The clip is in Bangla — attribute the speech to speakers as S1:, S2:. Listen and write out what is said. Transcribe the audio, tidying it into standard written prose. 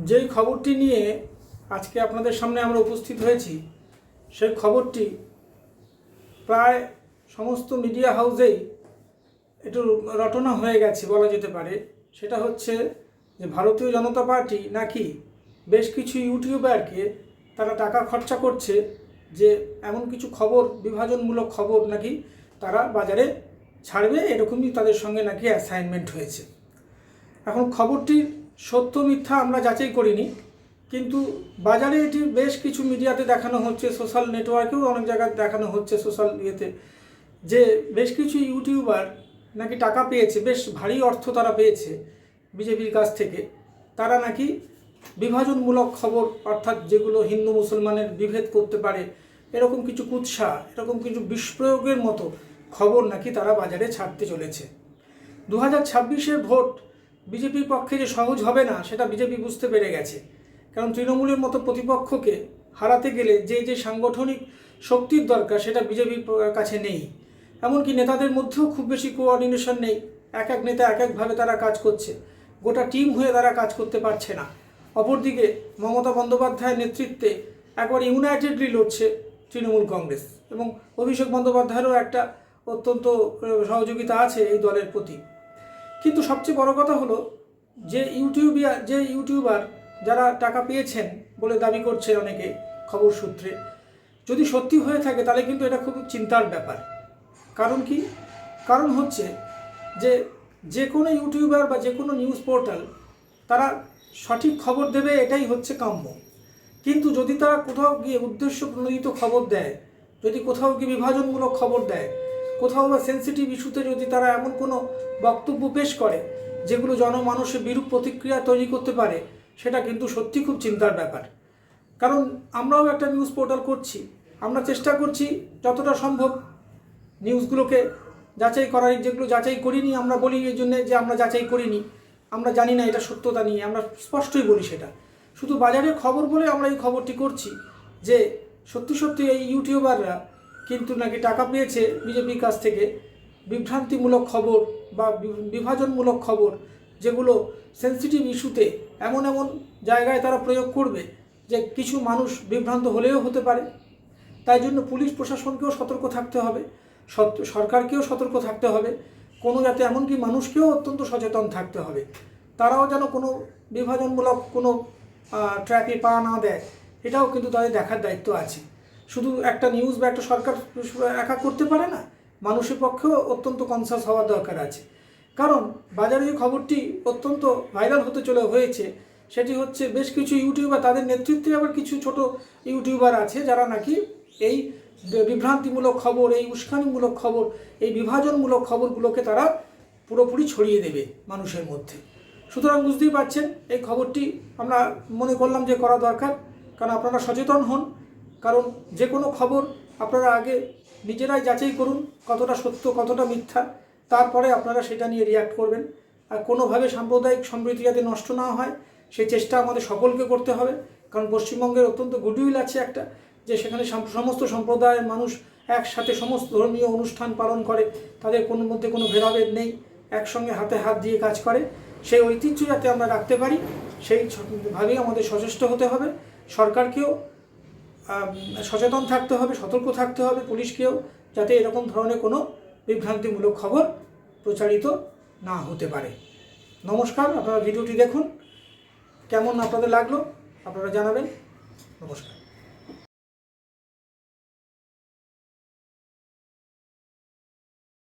S1: যেই খবরটি নিয়ে আজকে আপনাদের সামনে আমরা উপস্থিত হয়েছি সেই খবরটি প্রায় সমস্ত মিডিয়া হাউসেই একটু রটনা হয়ে গেছে বলা যেতে পারে। সেটা হচ্ছে যে ভারতীয় জনতা পার্টি নাকি বেশ কিছু ইউটিউবারকে তারা টাকা খরচা করছে যে এমন কিছু খবর, বিভাজনমূলক খবর নাকি তারা বাজারে ছাড়বে, এরকমই তাদের সঙ্গে নাকি অ্যাসাইনমেন্ট হয়েছে। এখন খবরটির সত্য মিথ্যা আমরা যাচাই করিনি, কিন্তু বাজারে এটি বেশ কিছু মিডিয়াতে দেখানো হচ্ছে, সোশ্যাল নেটওয়ার্কেও অনেক জায়গায় দেখানো হচ্ছে, সোশ্যাল ইয়েতে, যে বেশ কিছু ইউটিউবার নাকি টাকা পেয়েছে, বেশ ভারী অর্থ তারা পেয়েছে বিজেপির কাছ থেকে। তারা নাকি বিভাজনমূলক খবর, অর্থাৎ যেগুলো হিন্দু মুসলমানের বিভেদ করতে পারে, এরকম কিছু কুৎসা, এরকম কিছু বিস্প্রয়োগের মতো খবর নাকি তারা বাজারে ছাড়তে চলেছে। 2026-এর ভোট বিজেপির পক্ষে যে সহজ হবে না সেটা বিজেপি বুঝতে পেরে গেছে। কারণ তৃণমূলের মতো প্রতিপক্ষকে হারাতে গেলে যে সাংগঠনিক শক্তির দরকার সেটা বিজেপির কাছে নেই। এমনকি নেতাদের মধ্যেও খুব বেশি কোঅর্ডিনেশন নেই। এক এক নেতা এক একভাবে তারা কাজ করছে, গোটা টিম হয়ে তারা কাজ করতে পারছে না। অপরদিকে মমতা বন্দ্যোপাধ্যায়ের নেতৃত্বে একবার ইউনাইটেডলি লড়ছে তৃণমূল কংগ্রেস, এবং অভিষেক বন্দ্যোপাধ্যায়েরও একটা অত্যন্ত সহযোগিতা আছে এই দলের প্রতি। কিন্তু সবচেয়ে বড় কথা হলো যে ইউটিউবার যারা টাকা পেয়েছেন বলে দাবি করছে অনেকে খবর সূত্রে, যদি সত্যি হয়ে থাকে তাহলে কিন্তু এটা খুব চিন্তার ব্যাপার। কারণ কি? কারণ হচ্ছে যে কোনো ইউটিউবার বা যে কোনো নিউজ পোর্টাল তারা সঠিক খবর দেবে, এটাই হচ্ছে কাম্য। কিন্তু যদি তারা কোথাও গিয়ে উদ্দেশ্য প্রণোদিত খবর দেয়, যদি কোথাও গিয়ে বিভাজনমূলক খবর দেয়, কোথাও বা সেন্সিটিভ ইস্যুতে যদি তারা এমন কোনো বক্তব্য পেশ করে যেগুলো জনমানসে বিরূপ প্রতিক্রিয়া তৈরি করতে পারে, সেটা কিন্তু সত্যি খুব চিন্তার ব্যাপার। কারণ আমরাও একটা নিউজ পোর্টাল করছি, আমরা চেষ্টা করছি যতটা সম্ভব নিউজগুলোকে যাচাই করার। যেগুলো যাচাই করিনি আমরা বলি এই জন্যে যে আমরা যাচাই করিনি, আমরা জানি না এটা সত্যতা নিয়ে, আমরা স্পষ্টই বলি সেটা। শুধু বাজারের খবর বলে আমরা এই খবরটি করছি যে সত্যি সত্যি এই ইউটিউবাররা কিন্তু নাকি টাকা পেয়েছে বিজেপির কাছ থেকে বিভ্রান্তিমূলক খবর বা বিভাজনমূলক খবর, যেগুলো সেন্সিটিভ ইস্যুতে এমন এমন জায়গায় তারা প্রয়োগ করবে যে কিছু মানুষ বিভ্রান্ত হলেও হতে পারে। তাই জন্য পুলিশ প্রশাসনকেও সতর্ক থাকতে হবে, সরকারকেও সতর্ক থাকতে হবে, কোনো যাতে এমনকি মানুষকেও অত্যন্ত সচেতন থাকতে হবে, তারাও যেন কোনো বিভাজনমূলক কোনো ট্র্যাপে পা না দেয়, এটাও কিন্তু তাদের দেখার দায়িত্ব আছে। শুধু একটা নিউজ বা একটা সরকার একা করতে পারে না, মানুষের পক্ষেও অত্যন্ত কনসাস হওয়ার দরকার আছে। কারণ বাজারে যে খবরটি অত্যন্ত ভাইরাল হতে হয়েছে সেটি হচ্ছে বেশ কিছু ইউটিউবার, তাদের নেতৃত্বে আবার কিছু ছোট ইউটিউবার আছে যারা নাকি এই বিভ্রান্তিমূলক খবর, এই উস্কানিমূলক খবর, এই বিভাজনমূলক খবরগুলোকে তারা পুরোপুরি ছড়িয়ে দেবে মানুষের মধ্যে। সুতরাং বুঝতেই পারছেন এই খবরটি আমরা মনে করলাম যে করা দরকার। কারণ আপনারা সচেতন হন, কারণ যে কোনো খবর আপনারা আগে নিজেরাই যাচাই করুন কতটা সত্য কতটা মিথ্যা, তারপরে আপনারা সেটা নিয়ে রিয়াক্ট করবেন। আর কোনোভাবে সাম্প্রদায়িক সম্প্রীতি যাতে নষ্ট না হয় সেই চেষ্টা আমাদের সকলকে করতে হবে। কারণ পশ্চিমবঙ্গের অত্যন্ত গুডউইল আছে একটা, যে সেখানে সমস্ত সম্প্রদায়ের মানুষ একসাথে সমস্ত ধর্মীয় অনুষ্ঠান পালন করে, তাদের কোনো মধ্যে কোনো ভেদাভেদ নেই, একসঙ্গে হাতে হাত দিয়ে কাজ করে। সেই ঐতিহ্য যাতে আমরা রাখতে পারি সেইভাবেই আমাদের সচেষ্ট হতে হবে। সরকারকেও সচেতন থাকতে হবে, সতর্ক থাকতে হবে, পুলিশকেও, যাতে এরকম ধরনের কোনো বিভ্রান্তিমূলক খবর প্রচারিত না হতে পারে। নমস্কার, আপনারা ভিডিওটি দেখুন, কেমন আপনাদের লাগলো আপনারা জানাবেন। নমস্কার।